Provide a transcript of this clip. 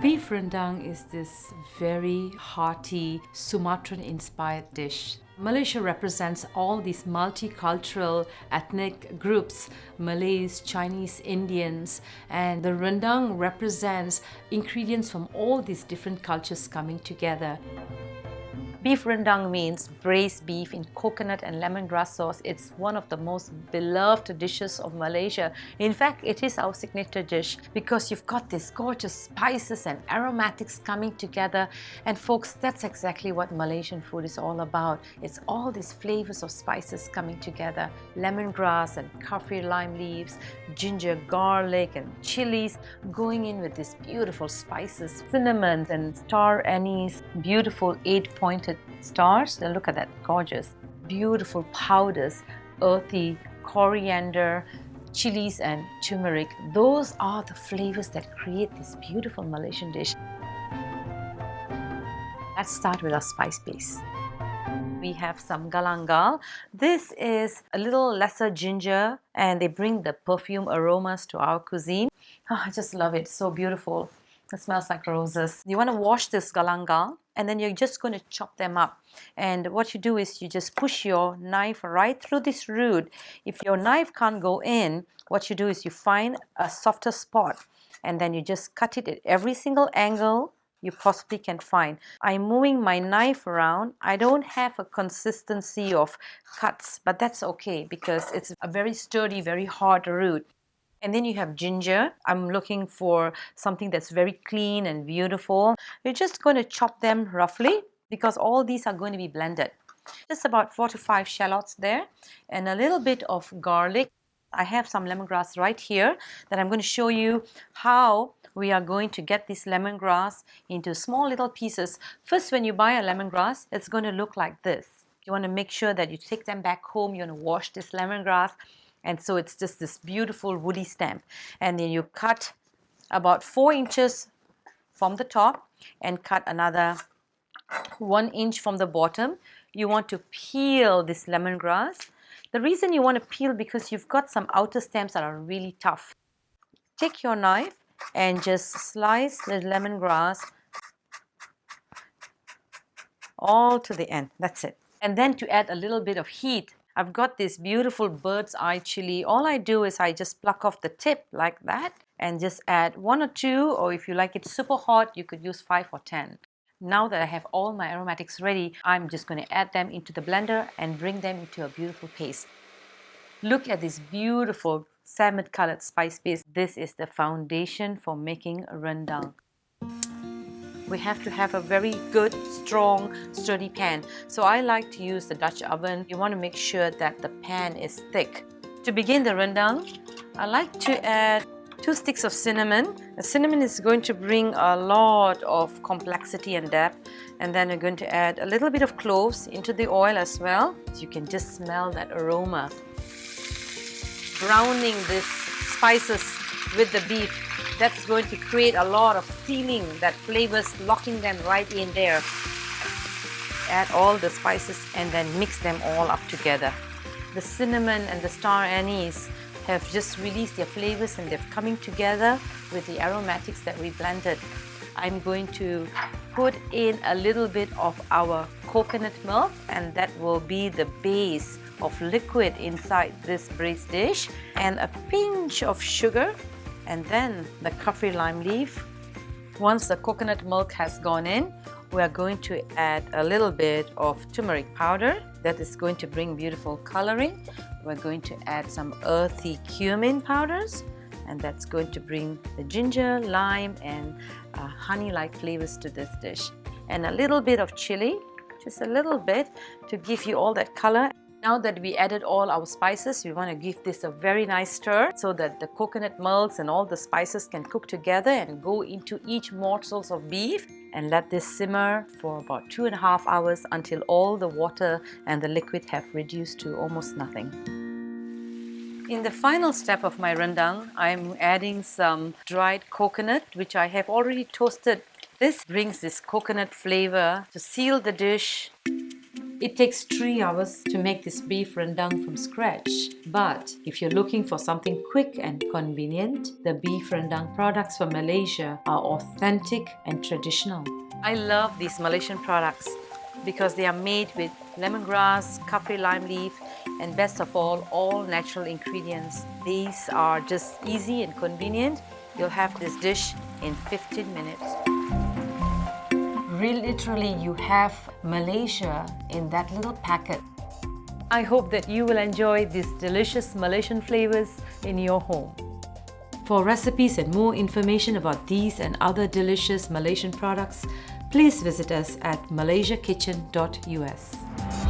Beef rendang is this very hearty Sumatran-inspired dish. Malaysia represents all these multicultural ethnic groups, Malays, Chinese, Indians, and the rendang represents ingredients from all these different cultures coming together. Beef rendang means braised beef in coconut and lemongrass sauce. It's one of the most beloved dishes of Malaysia. In fact, it is our signature dish because you've got these gorgeous spices and aromatics coming together. And folks, that's exactly what Malaysian food is all about. It's all these flavors of spices coming together. Lemongrass and kaffir lime leaves, ginger, garlic and chilies going in with these beautiful spices. Cinnamon and star anise, beautiful 8-pointed stars. Now look at that, gorgeous. Beautiful powders, earthy coriander, chilies and turmeric. Those are the flavors that create this beautiful Malaysian dish. Let's start with our spice base. We have some galangal. This is a little lesser ginger and they bring the perfume aromas to our cuisine. Oh, I just love it, so beautiful. It smells like roses. You want to wash this galangal and then you're just going to chop them up. And what you do is you just push your knife right through this root. If your knife can't go in, what you do is you find a softer spot and then you just cut it at every single angle you possibly can find. I'm moving my knife around. I don't have a consistency of cuts, but that's okay because it's a very sturdy, very hard root. And then you have ginger. I'm looking for something that's very clean and beautiful. You're just going to chop them roughly because all these are going to be blended. Just about 4 to 5 shallots there and a little bit of garlic. I have some lemongrass right here that I'm going to show you how we are going to get this lemongrass into small little pieces. First, when you buy a lemongrass, it's going to look like this. You want to make sure that you take them back home. You want to wash this lemongrass. And so it's just this beautiful woody stem. And then you cut about 4 inches from the top and cut another 1 inch from the bottom. You want to peel this lemongrass. The reason you want to peel because you've got some outer stems that are really tough. Take your knife and just slice the lemongrass all to the end. That's it. And then to add a little bit of heat, I've got this beautiful bird's eye chili. All I do is I just pluck off the tip like that and just add 1 or 2, or if you like it super hot, you could use 5 or 10. Now that I have all my aromatics ready, I'm just going to add them into the blender and bring them into a beautiful paste. Look at this beautiful salmon colored spice base. This is the foundation for making rendang. We have to have a very good, strong, sturdy pan. So I like to use the Dutch oven. You want to make sure that the pan is thick. To begin the rendang, I like to add 2 sticks of cinnamon. The cinnamon is going to bring a lot of complexity and depth. And then we're going to add a little bit of cloves into the oil as well. So you can just smell that aroma. Browning these spices with the beef, that's going to create a lot of sealing, that flavors, locking them right in there. Add all the spices and then mix them all up together. The cinnamon and the star anise have just released their flavors and they're coming together with the aromatics that we blended. I'm going to put in a little bit of our coconut milk and that will be the base of liquid inside this braised dish, and a pinch of sugar and then the kaffir lime leaf. Once the coconut milk has gone in, we are going to add a little bit of turmeric powder that is going to bring beautiful coloring. We're going to add some earthy cumin powders and that's going to bring the ginger, lime and honey-like flavors to this dish. And a little bit of chile, just a little bit to give you all that color. Now that we added all our spices, we want to give this a very nice stir so that the coconut milks and all the spices can cook together and go into each morsels of beef, and let this simmer for about 2.5 hours until all the water and the liquid have reduced to almost nothing. In the final step of my rendang, I'm adding some dried coconut which I have already toasted. This brings this coconut flavor to seal the dish. It takes 3 hours to make this beef rendang from scratch, but if you're looking for something quick and convenient, the beef rendang products from Malaysia are authentic and traditional. I love these Malaysian products because they are made with lemongrass, kaffir lime leaf, and best of all natural ingredients. These are just easy and convenient. You'll have this dish in 15 minutes. Literally, you have Malaysia in that little packet. I hope that you will enjoy these delicious Malaysian flavors in your home. For recipes and more information about these and other delicious Malaysian products, please visit us at malaysiakitchen.us.